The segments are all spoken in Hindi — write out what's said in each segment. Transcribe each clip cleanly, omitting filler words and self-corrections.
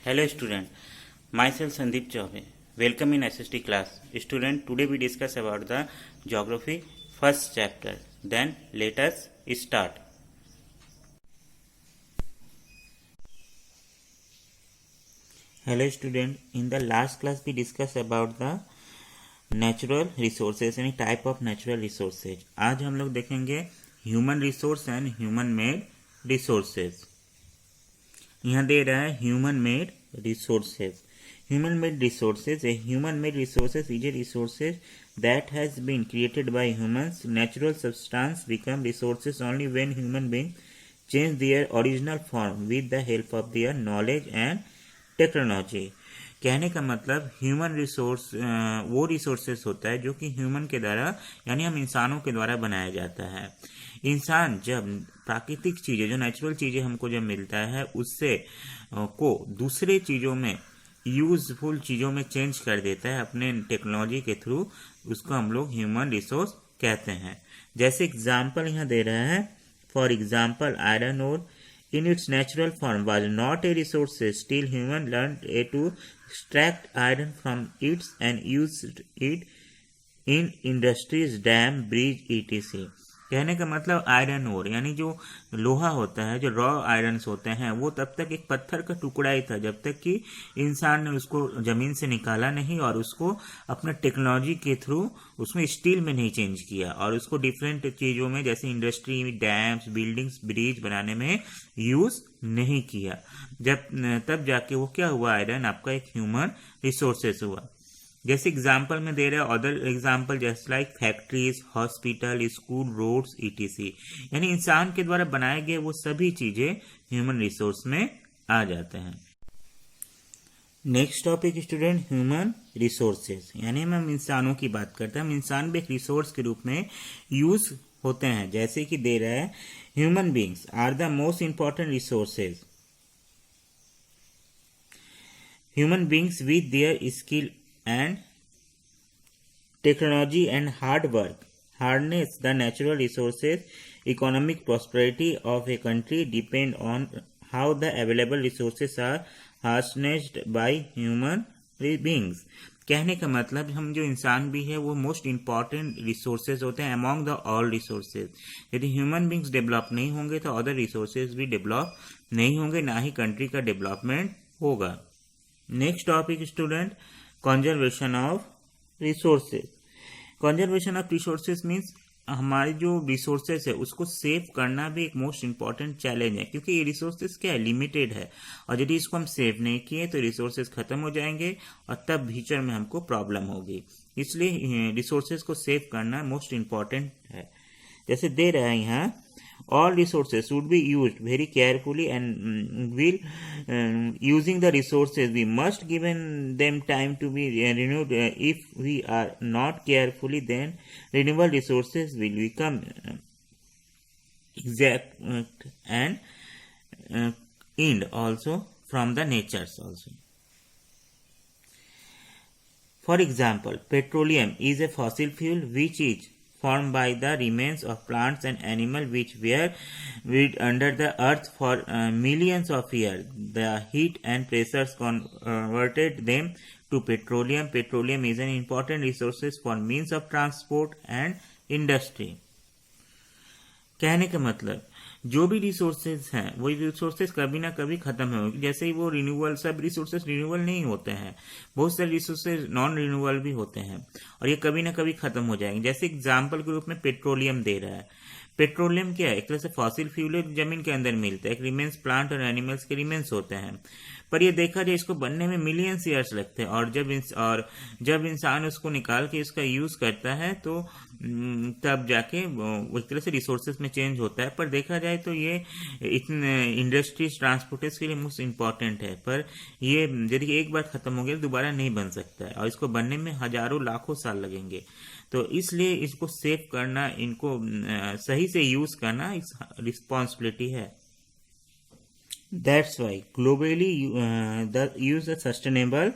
Hello student, myself Sandeep Chaube. Welcome in SST class. Student, today we discuss about the geography first chapter. Then let us start. Hello student, in the last class we discussed about the natural resources यानी type of natural resources. आज हम लोग देखेंगे human resource and human made resources. यहाँ दे रहा है human made resources. Human made resources, a human made resources is a resources that has been created by humans. Natural substance become resources only when human being change their original form with the help of their knowledge and technology. कहने का मतलब ह्यूमन रिसोर्स वो रिसोर्सेज होता है जो कि ह्यूमन के द्वारा यानी हम इंसानों के द्वारा बनाया जाता है. इंसान जब प्राकृतिक चीज़ें जो नेचुरल चीज़ें हमको जब मिलता है उससे को दूसरे चीज़ों में यूजफुल चीज़ों में चेंज कर देता है अपने टेक्नोलॉजी के थ्रू, उसको हम लोग ह्यूमन रिसोर्स कहते हैं. जैसे एग्जाम्पल यहाँ दे रहा है. For example iron ore in its natural form was not a resource. Still human learned to extract iron from it and used it in industries, dam, bridge, etc. कहने का मतलब आयरन ओर यानी जो लोहा होता है, जो रॉ आयरन्स होते हैं, वो तब तक एक पत्थर का टुकड़ा ही था जब तक कि इंसान ने उसको जमीन से निकाला नहीं और उसको अपना टेक्नोलॉजी के थ्रू उसमें स्टील में नहीं चेंज किया और उसको डिफरेंट चीज़ों में जैसे इंडस्ट्री, डैम्स, बिल्डिंग्स, ब्रिज बनाने में यूज नहीं किया. तब जाके वो क्या हुआ, आयरन आपका एक ह्यूमन रिसोर्सेस हुआ. जैसे एग्जाम्पल में दे रहे हैं अदर एग्जाम्पल जैसे like factories, hospital, school, roads, ETC. यानी इंसान के द्वारा बनाए गए वो सभी चीजें ह्यूमन रिसोर्स में आ जाते हैं. Next topic student, human resources. यानी हम इंसानों की बात करते हैं. हम इंसान भी एक रिसोर्स के रूप में यूज होते हैं. जैसे कि दे रहा है human beings are the most important resources. Human beings with their skill and technology and hard work harness the natural resources. Economic prosperity of a country depend on how the available resources are harnessed by human beings. कहने का मतलब हम जो इंसान भी है वो मोस्ट इम्पॉर्टेंट रिसोर्सेज होते हैं अमॉन्ग द ऑल रिसोर्सेज. यदि ह्यूमन बींग्स डेवलप नहीं होंगे तो अदर रिसोर्सेज भी डेवलप नहीं होंगे, ना ही कंट्री का डेवलपमेंट होगा. Next topic student, conservation of resources. Conservation of resources means हमारे जो रिसोर्सेज है उसको सेव करना भी एक मोस्ट इंपॉर्टेंट चैलेंज है, क्योंकि ये रिसोर्सेज क्या है, लिमिटेड है. और यदि इसको हम सेव नहीं किए तो रिसोर्सेज खत्म हो जाएंगे और तब फ्यूचर में हमको प्रॉब्लम होगी. इसलिए रिसोर्सेज को सेव करना मोस्ट इंपॉर्टेंट है. जैसे दे रहा है यहाँ, all resources should be used very carefully and using the resources we must given them time to be renewed. If we are not carefully, then renewable resources will become exact and end also from the natures also. For example, petroleum is a fossil fuel which is formed by the remains of plants and animals which were under the earth for millions of years. The heat and pressures converted them to petroleum. Petroleum is an important resource for means of transport and industry. कहने का मतलब जो भी रिसोर्सेज हैं वही रिसोर्सेज कभी ना कभी खत्म होंगे. जैसे ही वो रिन्यूएबल, सब रिसोर्सेज रिन्यूएबल नहीं होते हैं, बहुत सारे रिसोर्सेज नॉन रिन्यूएबल भी होते हैं और ये कभी ना कभी खत्म हो जाएंगे. जैसे एग्जांपल के रूप में पेट्रोलियम दे रहा है. पेट्रोलियम क्या है, एक तरह से फॉसिल फ्यूल है, जमीन के अंदर मिलता है. एक रिमेन्स प्लांट और एनिमल्स के रिमेन्स होते हैं, पर ये देखा जाए इसको बनने में मिलियंस ईयर्स लगते हैं. और जब इंसान उसको निकाल के इसका यूज करता है तो तब जाके वो एक तरह से रिसोर्सेज में चेंज होता है. पर देखा जाए तो ये इतने इंडस्ट्रीज, ट्रांसपोर्टेज के लिए मोस्ट इम्पॉर्टेंट है, पर ये यदि एक बार खत्म हो गया तो दोबारा नहीं बन सकता है और इसको बनने में हजारों लाखों साल लगेंगे. तो इसलिए इसको सेव करना, इनको सही से यूज करना रिस्पॉन्सिबिलिटी है. That's why globally use the sustainable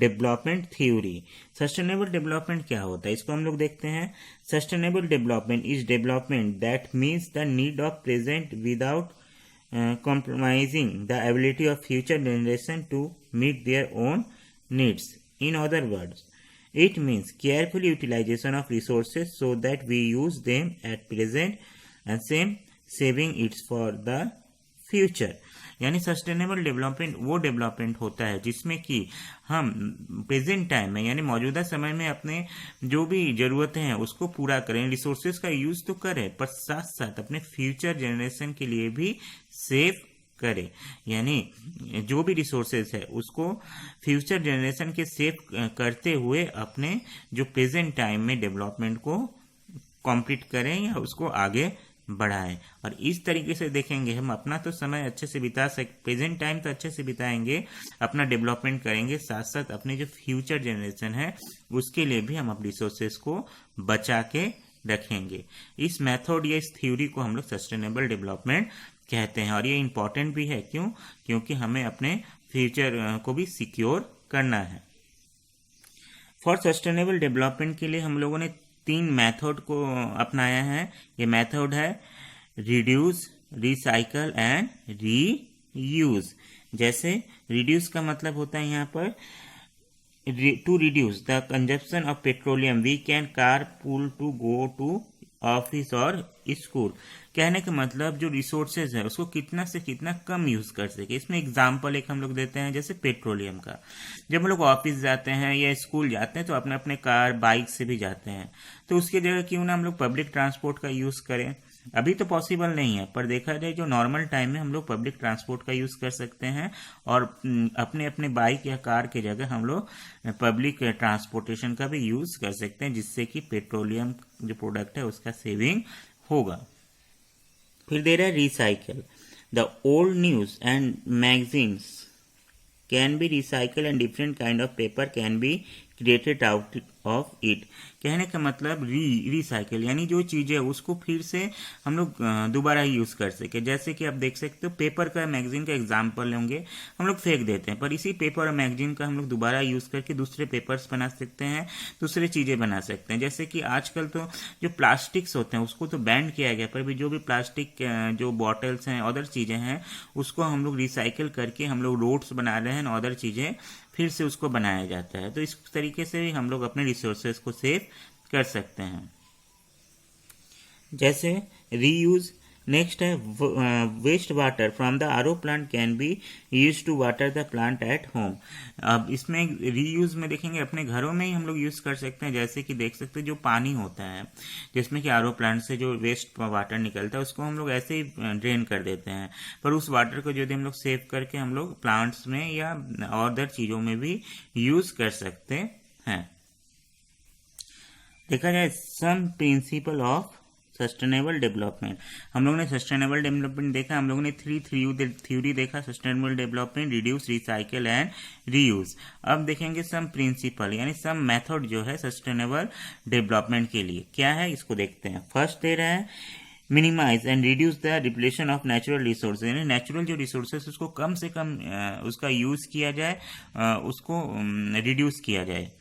development theory. Sustainable development क्या होता है, इसको हम लोग देखते हैं. Sustainable development is development that meets the need of present without compromising the ability of future generation to meet their own needs. In other words, it means careful utilization of resources so that we use them at present and saving it for the future. यानी सस्टेनेबल डेवलपमेंट वो डेवलपमेंट होता है जिसमें कि हम प्रेजेंट टाइम में यानी मौजूदा समय में अपने जो भी जरूरतें हैं उसको पूरा करें, रिसोर्सेज का यूज तो करें पर साथ साथ अपने फ्यूचर जनरेशन के लिए भी सेव करें। यानी जो भी रिसोर्सेज है उसको फ्यूचर जनरेशन के सेव करते हुए अपने जो प्रेजेंट टाइम में डेवलपमेंट को कंप्लीट करें या उसको आगे बढ़ाएं। और इस तरीके से देखेंगे हम अपना तो समय अच्छे से बिता प्रेजेंट टाइम तो अच्छे से बिताएंगे, अपना डेवलपमेंट करेंगे, साथ साथ अपने जो फ्यूचर जनरेशन है उसके लिए भी हम अपने रिसोर्सेज को बचा के रखेंगे। इस मेथड या इस थ्योरी को हम लोग सस्टेनेबल डेवलपमेंट कहते हैं और ये इंपॉर्टेंट भी है। क्यों? क्योंकि हमें अपने फ्यूचर को भी सिक्योर करना है। फॉर सस्टेनेबल डेवलपमेंट के लिए हम लोगों ने 3 मेथड को अपनाया है। ये मेथड है रिड्यूस, रिसाइकल एंड रीयूज। जैसे रिड्यूस का मतलब होता है यहाँ पर to reduce the consumption of petroleum we can car pool to go to office और स्कूल। कहने का मतलब जो रिसोर्सेज है उसको कितना से कितना कम यूज कर सके। इसमें एग्जांपल एक हम लोग देते हैं जैसे पेट्रोलियम का। जब हम लोग ऑफिस जाते हैं या स्कूल जाते हैं तो अपने अपने कार बाइक से भी जाते हैं, तो उसकी जगह क्यों ना हम लोग पब्लिक ट्रांसपोर्ट का यूज करें। अभी तो पॉसिबल नहीं है पर देखा जाए जो नॉर्मल टाइम में हम लोग पब्लिक ट्रांसपोर्ट का यूज कर सकते हैं और अपने अपने बाइक या कार की जगह हम लोग पब्लिक ट्रांसपोर्टेशन का भी यूज कर सकते हैं, जिससे कि पेट्रोलियम जो प्रोडक्ट है उसका सेविंग होगा। फिर दे रहा है recycle. The old news and magazines can be recycle and different kind of paper can be created out of it. कहने का मतलब रिसाइकल यानी जो चीज़ें उसको फिर से हम लोग दोबारा यूज़ कर सके। जैसे कि आप देख सकते हो पेपर का, मैगजीन का एग्जाम्पल लेंगे, हम लोग फेंक देते हैं पर इसी पेपर और मैगजीन का हम लोग दोबारा यूज़ करके दूसरे पेपर्स बना सकते हैं, दूसरे चीज़ें बना सकते हैं। जैसे कि आजकल तो जो प्लास्टिक्स होते हैं उसको तो बैन किया गया, पर भी जो भी प्लास्टिक जो बॉटल्स हैं, अदर चीज़ें हैं, उसको हम लोग रिसाइकिल करके हम लोग रोड्स बना रहे हैं, अदर चीज़ें फिर से उसको बनाया जाता है। तो इस तरीके से हम लोग अपने रिसोर्सेज को सेव कर सकते हैं। जैसे रीयूज। नेक्स्ट है waste water from the RO plant can be use to water the plant at home. अब इसमें रीयूज में देखेंगे अपने घरों में ही हम लोग यूज कर सकते हैं। जैसे कि देख सकते हैं जो पानी होता है जिसमें कि आरओ प्लांट से जो वेस्ट वाटर निकलता है उसको हम लोग ऐसे ही ड्रेन कर देते हैं, पर उस वाटर को यदि हम लोग सेव करके हम लोग प्लांट्स में या अदर चीज़ों में भी यूज कर सकते हैं। देखा जाए सम प्रिंसिपल ऑफ सस्टेनेबल डेवलपमेंट। हम लोग ने सस्टेनेबल डेवलपमेंट देखा, हम लोगों ने 3 थ्योरी देखा, sustainable development, reduce, recycle and reuse. अब देखेंगे सम प्रिंसिपल यानी सम मेथड जो है सस्टेनेबल डेवलपमेंट के लिए क्या है, इसको देखते हैं। फर्स्ट दे रहा है minimize and reduce the depletion of natural resources. यानी नेचुरल जो रिसोर्सेज उसको कम से कम उसका यूज किया जाए, उसको रिड्यूस किया जाए।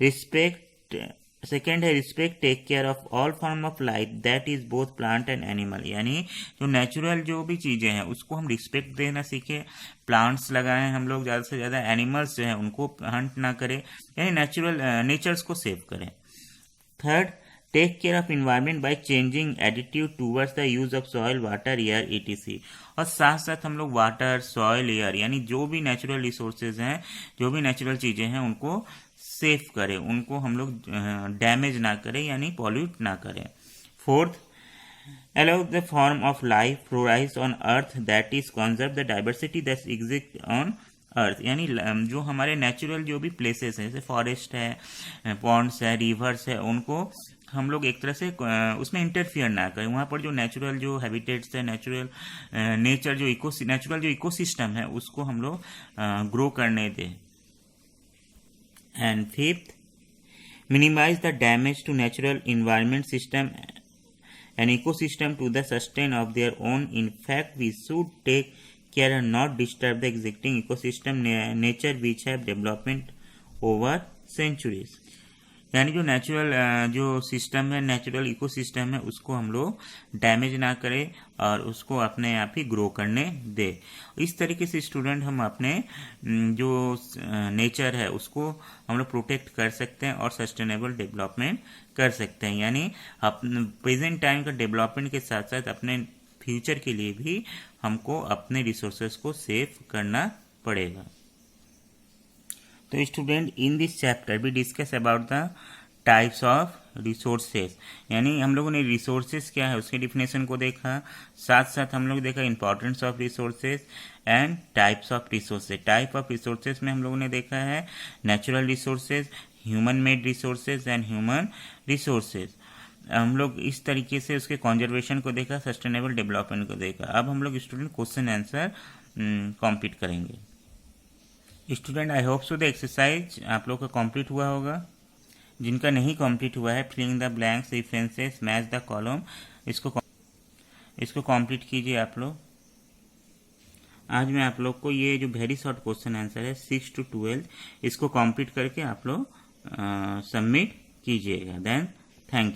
रिस्पेक्ट। सेकेंड है respect, take care of all form of life that is both plant and animal. यानी जो नेचुरल जो भी चीज़ें हैं उसको हम रिस्पेक्ट देना सीखें, प्लांट्स लगाएं हम लोग ज़्यादा से ज़्यादा, एनिमल्स जो है उनको हंट ना करें, यानी नेचुरल नेचर्स को सेव करें। Third, take care of environment by changing attitude towards the use of soil, water, air, ETC. और साथ साथ हम लोग वाटर, सॉइल, एयर यानी जो भी नेचुरल रिसोर्सेज हैं, जो भी नेचुरल चीज़ें हैं उनको सेफ करें, उनको हम लोग डैमेज ना करें यानी पॉल्यूट ना करें। Fourth, allow the form of life flourish on earth that is conserve the diversity that exists on अर्थ। यानी जो हमारे नेचुरल जो भी प्लेसेस हैं जैसे फॉरेस्ट है, पॉन्ड्स है, रिवर्स है, उनको हम लोग एक तरह से उसमें इंटरफियर ना करें। वहाँ पर जो नेचुरल जो हैबिटेट्स है, नेचुरल नेचर जो नेचुरल जो इकोसिस्टम है उसको हम लोग ग्रो करने दें। And fifth, minimize the damage to natural environment system and ecosystem to the sustain of their own. In fact, we should take care and not disturb the existing ecosystem nature which have development over centuries. यानी जो नेचुरल जो सिस्टम है, नेचुरल इकोसिस्टम है, उसको हम लोग डैमेज ना करें और उसको अपने आप ही ग्रो करने दे। इस तरीके से स्टूडेंट हम अपने जो नेचर है उसको हम लोग प्रोटेक्ट कर सकते हैं और सस्टेनेबल डेवलपमेंट कर सकते हैं। यानी अपने प्रेजेंट टाइम का डेवलपमेंट के साथ साथ अपने फ्यूचर के लिए भी हमको अपने रिसोर्सेज को सेव करना पड़ेगा। तो student, in this chapter we discuss about the types of resources, यानी हम लोगों ने रिसोर्सेज क्या है उसके डिफिनेशन को देखा, साथ साथ हम लोग देखा importance of resources and types of resources. Type of resources में हम लोगों ने देखा है natural resources, human made resources and human resources. हम लोग इस तरीके से उसके कंजर्वेशन को देखा, सस्टेनेबल डेवलपमेंट को देखा। अब हम लोग स्टूडेंट क्वेश्चन आंसर कंप्लीट करेंगे। Student, I hope so the exercise आप लोग का कंप्लीट हुआ होगा। जिनका नहीं कंप्लीट हुआ है, filling the blanks, references, match the column, इसको कंप्लीट कीजिए आप लोग। आज मैं आप लोग को ये जो वेरी शॉर्ट क्वेश्चन आंसर है 6 to 12, इसको कंप्लीट करके आप लोग सबमिट कीजिएगा। Then thank you.